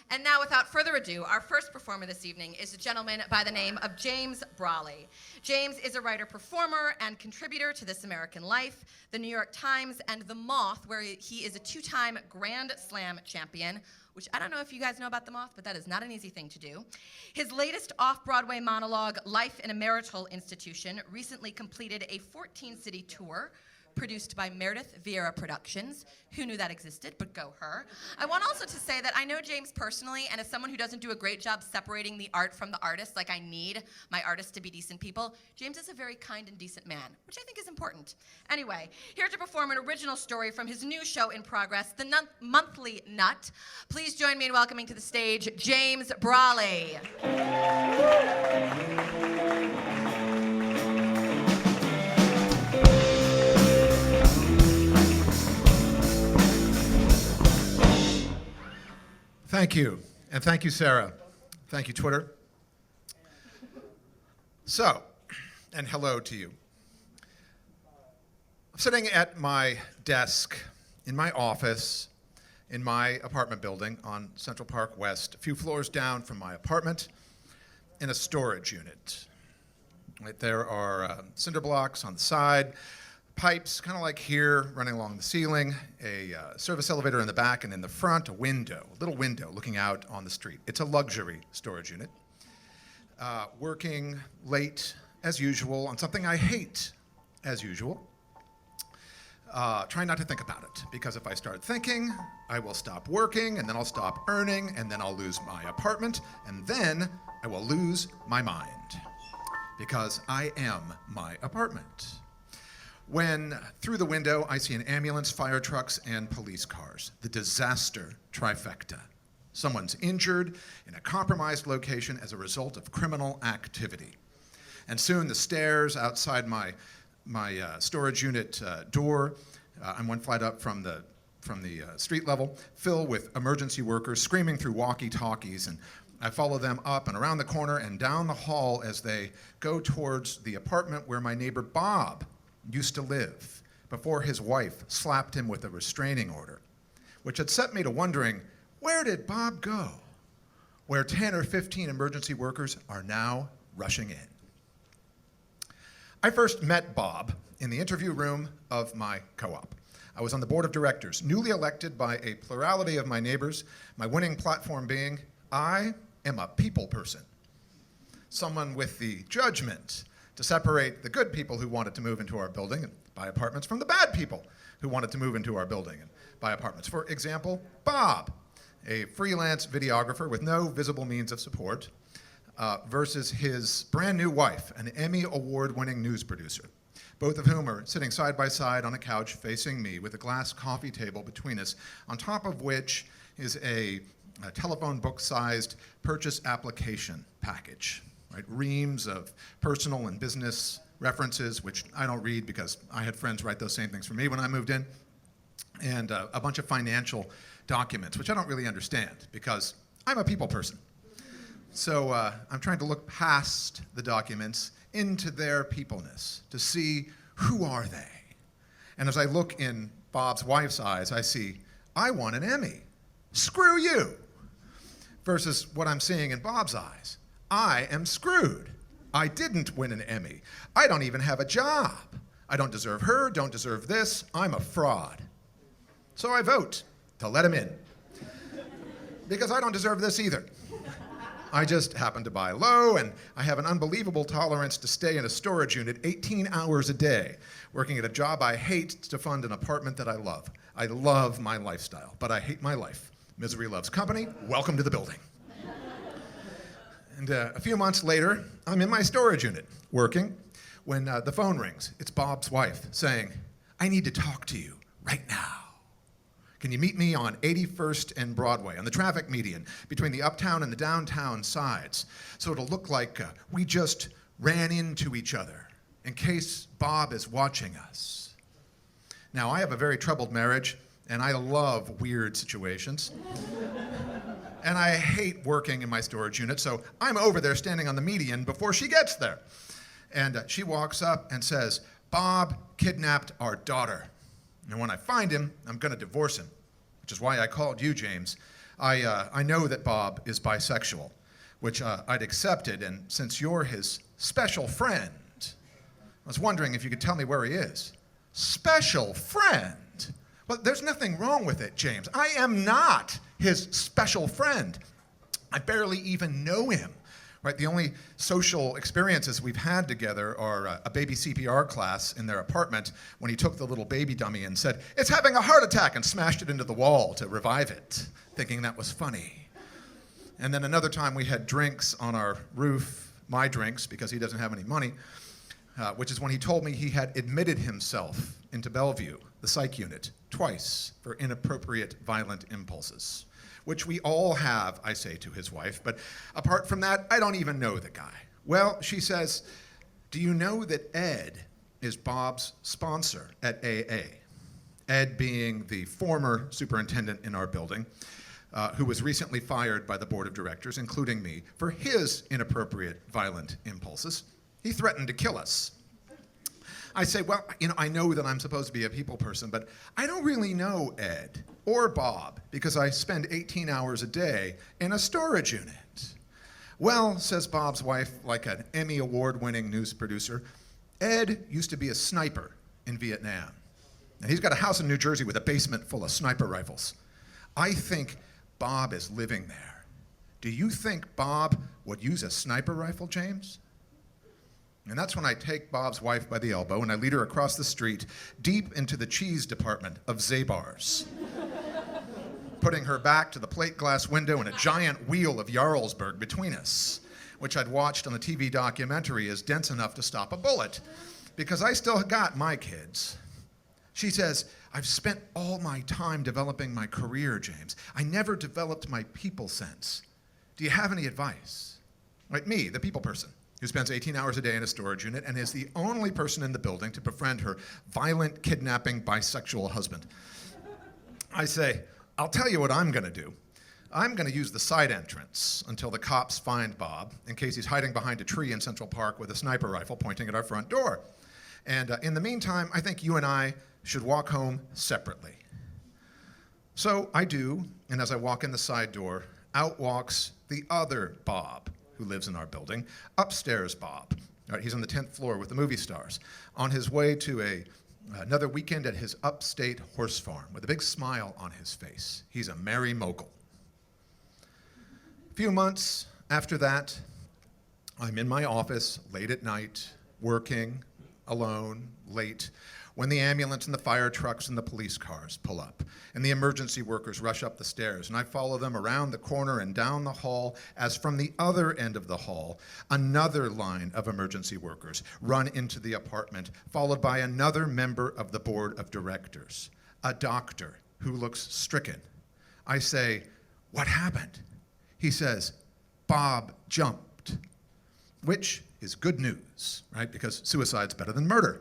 And now, without further ado, our first performer this evening is a gentleman by the name of James Brawley. James is a writer-performer and contributor to This American Life, The New York Times, and The Moth, where he is a two-time Grand Slam champion, which I don't know if you guys know about The Moth, but that is not an easy thing to do. His latest off-Broadway monologue, Life in a Marital Institution, recently completed a 14-city tour produced by Meredith Vieira Productions. Who knew that existed, but go her. I want also to say that I know James personally, and as someone who doesn't do a great job separating the art from the artist, like I need my artists to be decent people, James is a very kind and decent man, which I think is important. Anyway, here to perform an original story from his new show in progress, The Monthly Nut. Please join me in welcoming to the stage, James Brawley. Thank you, and thank you, Sarah. Thank you, Twitter. So, and hello to you. I'm sitting at my desk in my office in my apartment building on Central Park West, a few floors down from my apartment, in a storage unit. Right, there are cinder blocks on the side, pipes, kind of like here, running along the ceiling, a service elevator in the back, and in the front, a window, a little window looking out on the street. It's a luxury storage unit. Working late, as usual, on something I hate, as usual. Trying not to think about it, because if I start thinking, I will stop working, and then I'll stop earning, and then I'll lose my apartment, and then I will lose my mind, because I am my apartment. When through the window I see an ambulance, fire trucks, and police cars. The disaster trifecta. Someone's injured in a compromised location as a result of criminal activity. And soon the stairs outside my storage unit door, I'm one flight up from the street level, fill with emergency workers screaming through walkie-talkies, and I follow them up and around the corner and down the hall as they go towards the apartment where my neighbor Bob used to live before his wife slapped him with a restraining order, which had set me to wondering, where did Bob go? Where 10 or 15 emergency workers are now rushing in. I first met Bob in the interview room of my co-op. I was on the board of directors, newly elected by a plurality of my neighbors, my winning platform being, I am a people person. Someone with the judgment to separate the good people who wanted to move into our building and buy apartments from the bad people who wanted to move into our building and buy apartments. For example, Bob, a freelance videographer with no visible means of support, versus his brand new wife, an Emmy Award-winning news producer, both of whom are sitting side by side on a couch facing me with a glass coffee table between us, on top of which is a telephone book-sized purchase application package. Right, reams of personal and business references, which I don't read because I had friends write those same things for me when I moved in, and a bunch of financial documents, which I don't really understand because I'm a people person. So I'm trying to look past the documents into their peopleness to see who are they. And as I look in Bob's wife's eyes, I see, I won an Emmy. Screw you. Versus what I'm seeing in Bob's eyes. I am screwed. I didn't win an Emmy. I don't even have a job. I don't deserve her, don't deserve this. I'm a fraud. So I vote to let him in. Because I don't deserve this either. I just happen to buy low, and I have an unbelievable tolerance to stay in a storage unit 18 hours a day, working at a job I hate to fund an apartment that I love. I love my lifestyle, but I hate my life. Misery loves company. Welcome to the building. And a few months later, I'm in my storage unit, working, when the phone rings. It's Bob's wife saying, I need to talk to you right now. Can you meet me on 81st and Broadway, on the traffic median, between the uptown and the downtown sides, so it'll look like we just ran into each other, in case Bob is watching us. Now, I have a very troubled marriage, and I love weird situations. And I hate working in my storage unit, so I'm over there standing on the median before she gets there. And she walks up and says, Bob kidnapped our daughter. And when I find him, I'm going to divorce him, which is why I called you, James. I know that Bob is bisexual, which I'd accepted, and since you're his special friend, I was wondering if you could tell me where he is. Special friend? Well, there's nothing wrong with it, James. I am not his special friend. I barely even know him. Right? The only social experiences we've had together are a baby CPR class in their apartment when he took the little baby dummy and said, "It's having a heart attack," and smashed it into the wall to revive it, thinking that was funny. And then another time we had drinks on our roof, my drinks, because he doesn't have any money, which is when he told me he had admitted himself into Bellevue, the psych unit, twice for inappropriate violent impulses. Which we all have, I say to his wife, but apart from that, I don't even know the guy. Well, she says, "Do you know that Ed is Bob's sponsor at AA?" Ed being the former superintendent in our building, who was recently fired by the board of directors, including me, for his inappropriate violent impulses. He threatened to kill us. I say, well, I know that I'm supposed to be a people person, but I don't really know Ed or Bob because I spend 18 hours a day in a storage unit. Well, says Bob's wife, like an Emmy award-winning news producer, Ed used to be a sniper in Vietnam. And he's got a house in New Jersey with a basement full of sniper rifles. I think Bob is living there. Do you think Bob would use a sniper rifle, James? And that's when I take Bob's wife by the elbow and I lead her across the street, deep into the cheese department of Zabar's, putting her back to the plate glass window and a giant wheel of Jarlsberg between us, which I'd watched on the TV documentary is dense enough to stop a bullet, because I still got my kids. She says, "I've spent all my time developing my career, James. I never developed my people sense. Do you have any advice?" Right, me, the people person, who spends 18 hours a day in a storage unit and is the only person in the building to befriend her violent, kidnapping, bisexual husband. I say, "I'll tell you what I'm going to do. I'm going to use the side entrance until the cops find Bob, in case he's hiding behind a tree in Central Park with a sniper rifle pointing at our front door. And in the meantime, I think you and I should walk home separately." So I do, and as I walk in the side door, out walks the other Bob, who lives in our building, upstairs Bob. Right, he's on the 10th floor with the movie stars, on his way to another weekend at his upstate horse farm with a big smile on his face. He's a merry mogul. A few months after that, I'm in my office late at night, working, alone, late, when the ambulance and the fire trucks and the police cars pull up, and the emergency workers rush up the stairs, and I follow them around the corner and down the hall, as from the other end of the hall, another line of emergency workers run into the apartment, followed by another member of the board of directors, a doctor who looks stricken. I say, "What happened?" He says, "Bob jumped," which is good news, right? Because suicide's better than murder.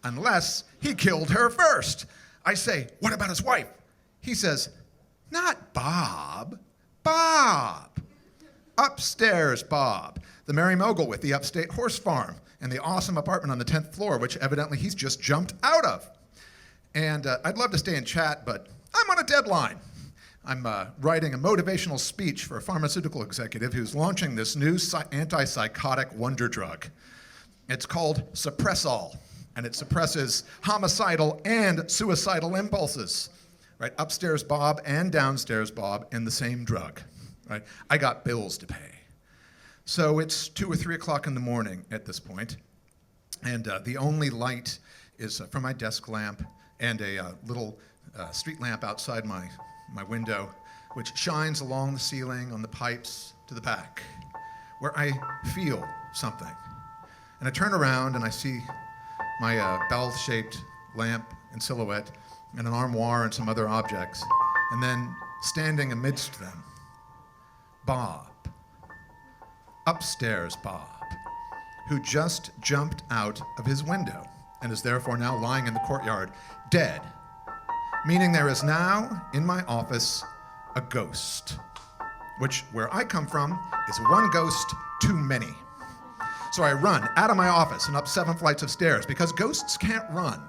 Unless he killed her first. I say, "What about his wife?" He says, "Not Bob, Bob. Upstairs Bob, the merry mogul with the upstate horse farm and the awesome apartment on the 10th floor, which evidently he's just jumped out of." And I'd love to stay and chat, but I'm on a deadline. I'm writing a motivational speech for a pharmaceutical executive who's launching this new antipsychotic wonder drug. It's called Suppressol, and it suppresses homicidal and suicidal impulses. Right, upstairs Bob and downstairs Bob in the same drug. Right, I got bills to pay. So it's 2 or 3 o'clock in the morning at this point, and the only light is from my desk lamp and a little street lamp outside my window, which shines along the ceiling on the pipes to the back, where I feel something. And I turn around and I see my bell-shaped lamp in silhouette and an armoire and some other objects. And then standing amidst them, Bob, upstairs Bob, who just jumped out of his window and is therefore now lying in the courtyard, dead. Meaning there is now, in my office, a ghost, which, where I come from, is one ghost too many. So I run out of my office and up 7 flights of stairs, because ghosts can't run.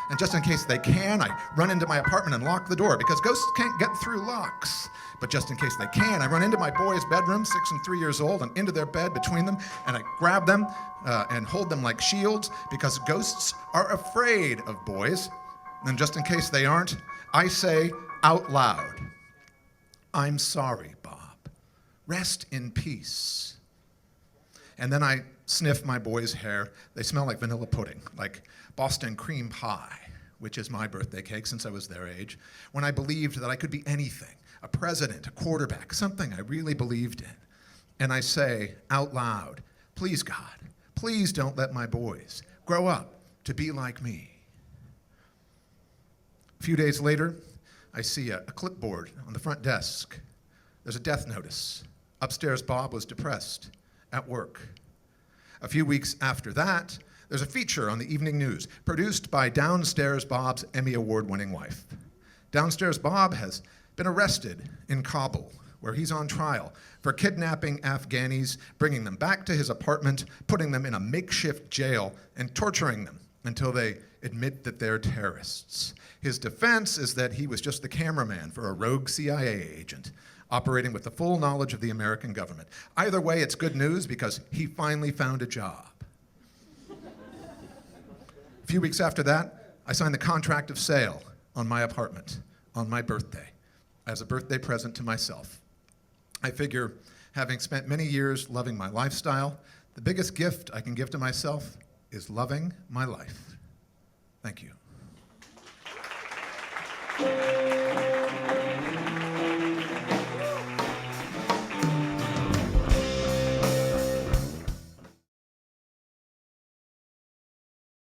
And just in case they can, I run into my apartment and lock the door because ghosts can't get through locks. But just in case they can, I run into my boys' bedroom, 6 and 3 years old, and into their bed between them, and I grab them and hold them like shields because ghosts are afraid of boys. And just in case they aren't, I say out loud, "I'm sorry, Bob. Rest in peace." And then I sniff my boys' hair. They smell like vanilla pudding, like Boston cream pie, which is my birthday cake since I was their age, when I believed that I could be anything, a president, a quarterback, something I really believed in. And I say out loud, "Please, God, please don't let my boys grow up to be like me." A few days later, I see a clipboard on the front desk. There's a death notice. Upstairs, Bob was depressed at work. A few weeks after that, there's a feature on the evening news produced by Downstairs Bob's Emmy Award-winning wife. Downstairs Bob has been arrested in Kabul, where he's on trial for kidnapping Afghanis, bringing them back to his apartment, putting them in a makeshift jail, and torturing them until they admit that they're terrorists. His defense is that he was just the cameraman for a rogue CIA agent, operating with the full knowledge of the American government. Either way, it's good news because he finally found a job. A few weeks after that, I signed the contract of sale on my apartment on my birthday as a birthday present to myself. I figure, having spent many years loving my lifestyle, the biggest gift I can give to myself is loving my life. Thank you.